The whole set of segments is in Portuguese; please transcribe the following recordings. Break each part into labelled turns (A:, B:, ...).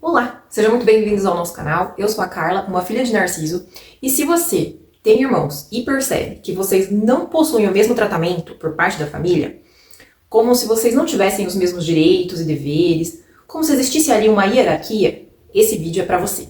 A: Olá, sejam muito bem-vindos ao nosso canal. Eu sou a Carla, uma filha de Narciso, e se você tem irmãos e percebe que vocês não possuem o mesmo tratamento por parte da família, como se vocês não tivessem os mesmos direitos e deveres, como se existisse ali uma hierarquia, esse vídeo é para você.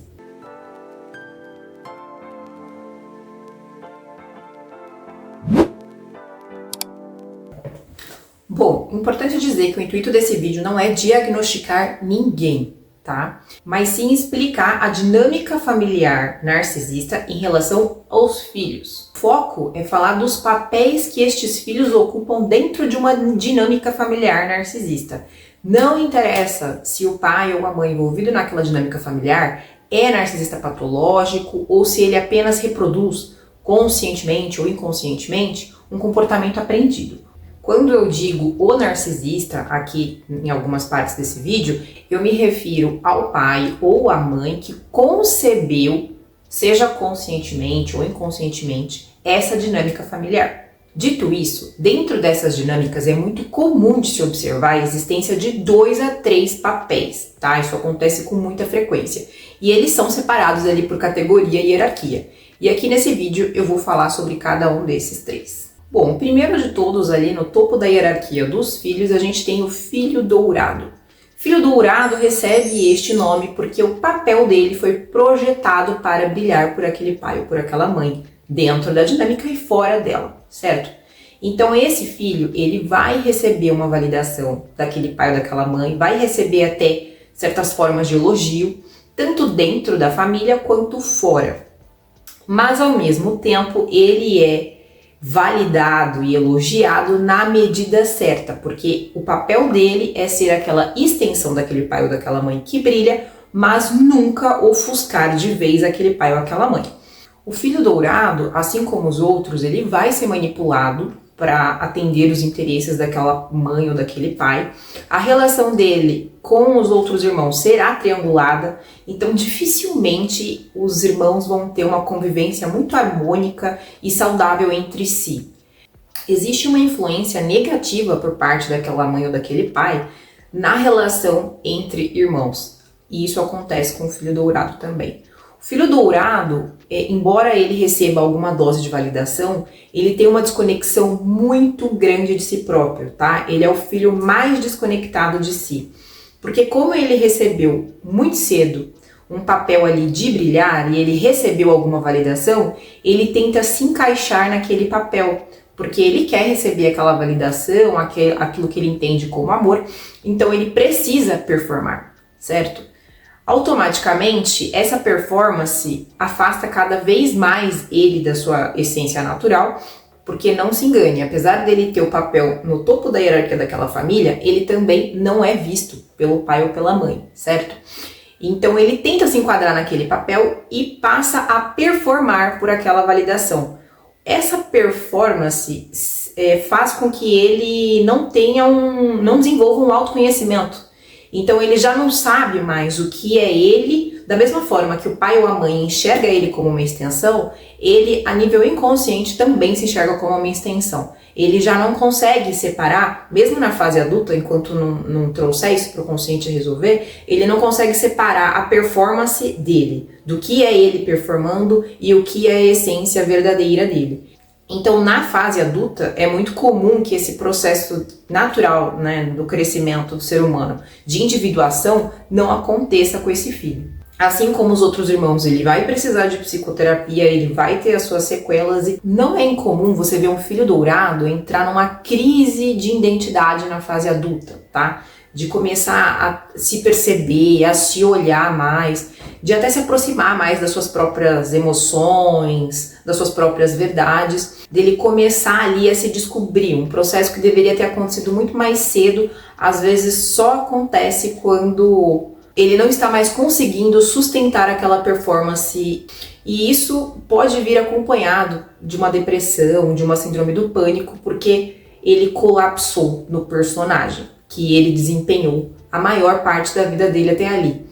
A: Bom, importante dizer que o intuito desse vídeo não é diagnosticar ninguém, tá? Mas sim explicar a dinâmica familiar narcisista em relação aos filhos. O foco é falar dos papéis que estes filhos ocupam dentro de uma dinâmica familiar narcisista. Não interessa se o pai ou a mãe envolvido naquela dinâmica familiar é narcisista patológico ou se ele apenas reproduz conscientemente ou inconscientemente um comportamento aprendido. Quando eu digo o narcisista, aqui em algumas partes desse vídeo, eu me refiro ao pai ou à mãe que concebeu, seja conscientemente ou inconscientemente, essa dinâmica familiar. Dito isso, dentro dessas dinâmicas é muito comum de se observar a existência de 2 a 3 papéis, tá? Isso acontece com muita frequência. E eles são separados ali por categoria e hierarquia. E aqui nesse vídeo eu vou falar sobre cada um desses 3. Bom, o primeiro de todos ali no topo da hierarquia dos filhos, a gente tem o filho dourado. Filho dourado recebe este nome porque o papel dele foi projetado para brilhar por aquele pai ou por aquela mãe, dentro da dinâmica e fora dela, certo? Então esse filho, ele vai receber uma validação daquele pai ou daquela mãe, vai receber até certas formas de elogio, tanto dentro da família quanto fora. Mas ao mesmo tempo, ele é validado e elogiado na medida certa, porque o papel dele é ser aquela extensão daquele pai ou daquela mãe que brilha, mas nunca ofuscar de vez aquele pai ou aquela mãe. O filho dourado, assim como os outros, ele vai ser manipulado para atender os interesses daquela mãe ou daquele pai. A relação dele com os outros irmãos será triangulada, então dificilmente os irmãos vão ter uma convivência muito harmônica e saudável entre si. Existe uma influência negativa por parte daquela mãe ou daquele pai na relação entre irmãos, e isso acontece com o filho dourado também. O filho dourado, embora ele receba alguma dose de validação, ele tem uma desconexão muito grande de si próprio, tá? Ele é o filho mais desconectado de si. Porque como ele recebeu muito cedo um papel ali de brilhar e ele recebeu alguma validação, ele tenta se encaixar naquele papel, porque ele quer receber aquela validação, aquilo que ele entende como amor, então ele precisa performar, certo? Automaticamente, essa performance afasta cada vez mais ele da sua essência natural, porque não se engane, apesar dele ter o papel no topo da hierarquia daquela família, ele também não é visto pelo pai ou pela mãe, certo? Então ele tenta se enquadrar naquele papel e passa a performar por aquela validação. Essa performance faz com que ele não desenvolva um autoconhecimento. Então ele já não sabe mais o que é ele, da mesma forma que o pai ou a mãe enxerga ele como uma extensão, ele a nível inconsciente também se enxerga como uma extensão. Ele já não consegue separar, mesmo na fase adulta, enquanto não trouxer isso para o consciente resolver, ele não consegue separar a performance dele, do que é ele performando e o que é a essência verdadeira dele. Então, na fase adulta, é muito comum que esse processo natural, né, do crescimento do ser humano, de individuação, não aconteça com esse filho. Assim como os outros irmãos, ele vai precisar de psicoterapia, ele vai ter as suas sequelas e não é incomum você ver um filho dourado entrar numa crise de identidade na fase adulta, tá? De começar a se perceber, a se olhar mais, de até se aproximar mais das suas próprias emoções, das suas próprias verdades, dele começar ali a se descobrir, um processo que deveria ter acontecido muito mais cedo, às vezes só acontece quando ele não está mais conseguindo sustentar aquela performance, e isso pode vir acompanhado de uma depressão, de uma síndrome do pânico, porque ele colapsou no personagem que ele desempenhou a maior parte da vida dele até ali.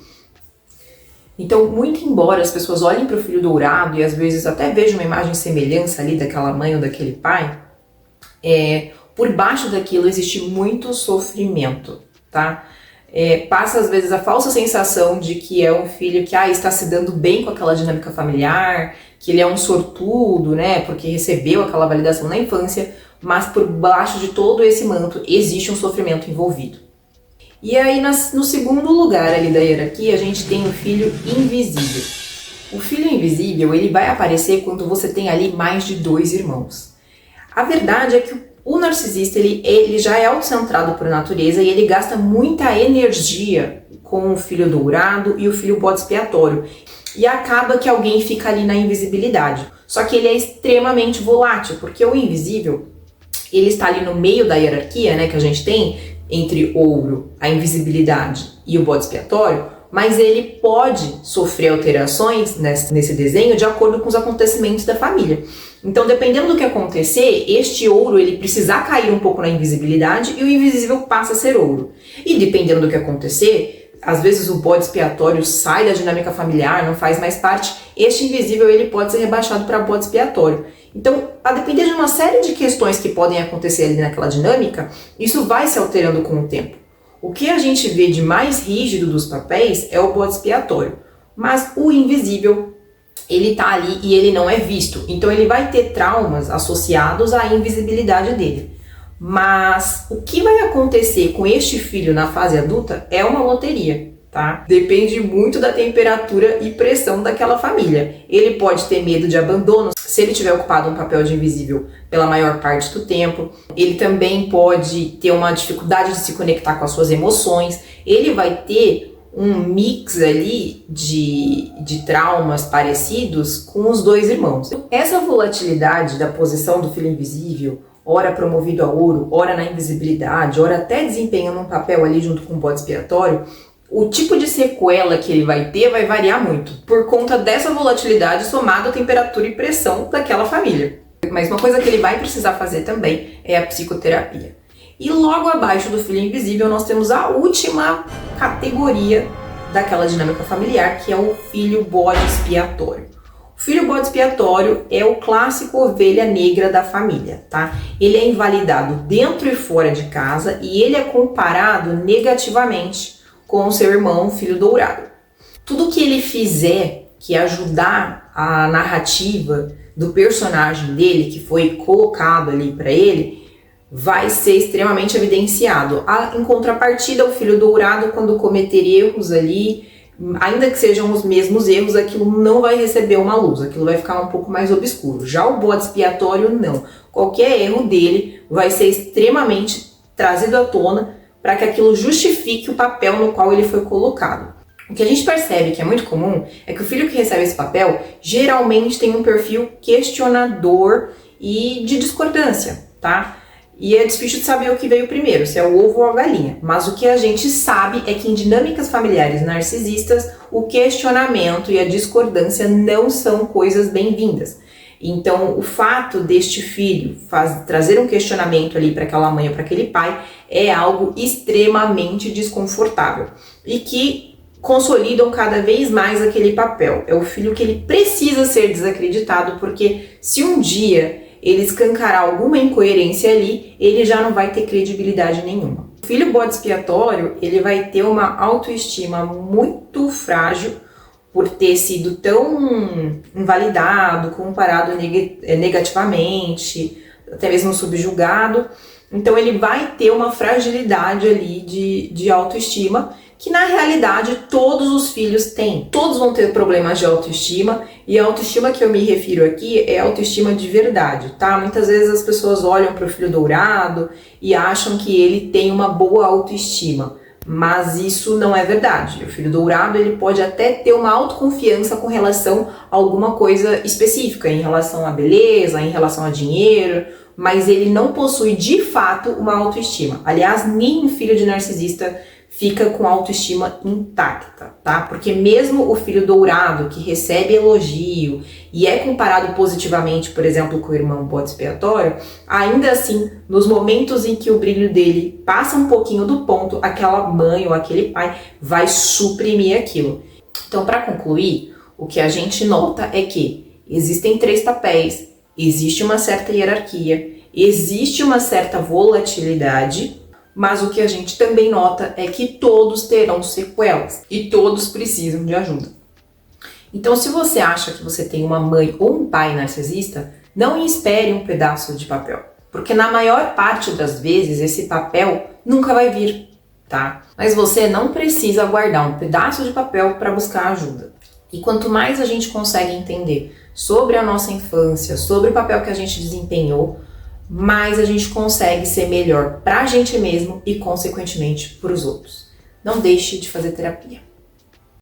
A: Então, muito embora as pessoas olhem para o filho dourado e às vezes até vejam uma imagem de semelhança ali daquela mãe ou daquele pai, por baixo daquilo existe muito sofrimento, tá? passa às vezes a falsa sensação de que é um filho que está se dando bem com aquela dinâmica familiar, que ele é um sortudo, né, porque recebeu aquela validação na infância, mas por baixo de todo esse manto existe um sofrimento envolvido. E aí no segundo lugar ali da hierarquia a gente tem o filho invisível. O filho invisível ele vai aparecer quando você tem ali mais de 2 irmãos. A verdade é que o narcisista ele já é autocentrado por natureza e ele gasta muita energia com o filho dourado e o filho bode expiatório. E acaba que alguém fica ali na invisibilidade. Só que ele é extremamente volátil, porque o invisível, ele está ali no meio da hierarquia, né, que a gente tem entre ouro, a invisibilidade e o bode expiatório, mas ele pode sofrer alterações nesse desenho de acordo com os acontecimentos da família. Então, dependendo do que acontecer, este ouro ele precisar cair um pouco na invisibilidade e o invisível passa a ser ouro. E dependendo do que acontecer, às vezes o bode expiatório sai da dinâmica familiar, não faz mais parte, este invisível ele pode ser rebaixado para bode expiatório. Então, a depender de uma série de questões que podem acontecer ali naquela dinâmica, isso vai se alterando com o tempo. O que a gente vê de mais rígido dos papéis é o bode expiatório, mas o invisível, ele tá ali e ele não é visto, então ele vai ter traumas associados à invisibilidade dele. Mas o que vai acontecer com este filho na fase adulta é uma loteria, tá? Depende muito da temperatura e pressão daquela família. Ele pode ter medo de abandono se ele tiver ocupado um papel de invisível pela maior parte do tempo. Ele também pode ter uma dificuldade de se conectar com as suas emoções. Ele vai ter um mix ali de traumas parecidos com os 2 irmãos. Essa volatilidade da posição do filho invisível, ora promovido a ouro, ora na invisibilidade, ora até desempenhando um papel ali junto com o bode expiatório, o tipo de sequela que ele vai ter vai variar muito, por conta dessa volatilidade somada à temperatura e pressão daquela família. Mas uma coisa que ele vai precisar fazer também é a psicoterapia. E logo abaixo do filho invisível nós temos a última categoria daquela dinâmica familiar, que é o filho bode expiatório. O filho bode expiatório é o clássico ovelha negra da família, tá? Ele é invalidado dentro e fora de casa e ele é comparado negativamente com o seu irmão, filho dourado. Tudo que ele fizer que ajudar a narrativa do personagem dele, que foi colocado ali para ele, vai ser extremamente evidenciado. Em contrapartida, o filho dourado, quando cometer erros ali, ainda que sejam os mesmos erros, aquilo não vai receber uma luz, aquilo vai ficar um pouco mais obscuro. Já o bode expiatório, não. Qualquer erro dele vai ser extremamente trazido à tona para que aquilo justifique o papel no qual ele foi colocado. O que a gente percebe que é muito comum é que o filho que recebe esse papel geralmente tem um perfil questionador e de discordância, tá? E é difícil de saber o que veio primeiro, se é o ovo ou a galinha. Mas o que a gente sabe é que em dinâmicas familiares narcisistas, o questionamento e a discordância não são coisas bem-vindas. Então, o fato deste filho trazer um questionamento ali para aquela mãe ou para aquele pai é algo extremamente desconfortável e que consolidam cada vez mais aquele papel. É o filho que ele precisa ser desacreditado, porque se um dia ele escancarar alguma incoerência ali, ele já não vai ter credibilidade nenhuma. O filho bode expiatório, ele vai ter uma autoestima muito frágil por ter sido tão invalidado, comparado negativamente, até mesmo subjugado. Então ele vai ter uma fragilidade ali de autoestima, que na realidade todos os filhos têm. Todos vão ter problemas de autoestima, e a autoestima que eu me refiro aqui é autoestima de verdade, tá? Muitas vezes as pessoas olham para o filho dourado e acham que ele tem uma boa autoestima, mas isso não é verdade. O filho dourado ele pode até ter uma autoconfiança com relação a alguma coisa específica, em relação à beleza, em relação a dinheiro, mas ele não possui de fato uma autoestima. Aliás, nenhum filho de narcisista fica com autoestima intacta, tá? Porque mesmo o filho dourado, que recebe elogio e é comparado positivamente, por exemplo, com o irmão bode expiatório, ainda assim, nos momentos em que o brilho dele passa um pouquinho do ponto, aquela mãe ou aquele pai vai suprimir aquilo. Então, para concluir, o que a gente nota é que existem 3 papéis, existe uma certa hierarquia, existe uma certa volatilidade, mas o que a gente também nota é que todos terão sequelas e todos precisam de ajuda. Então, se você acha que você tem uma mãe ou um pai narcisista, não espere um pedaço de papel, porque na maior parte das vezes esse papel nunca vai vir, tá? Mas você não precisa guardar um pedaço de papel para buscar ajuda. E quanto mais a gente consegue entender sobre a nossa infância, sobre o papel que a gente desempenhou, mais a gente consegue ser melhor para a gente mesmo e, consequentemente, para os outros. Não deixe de fazer terapia.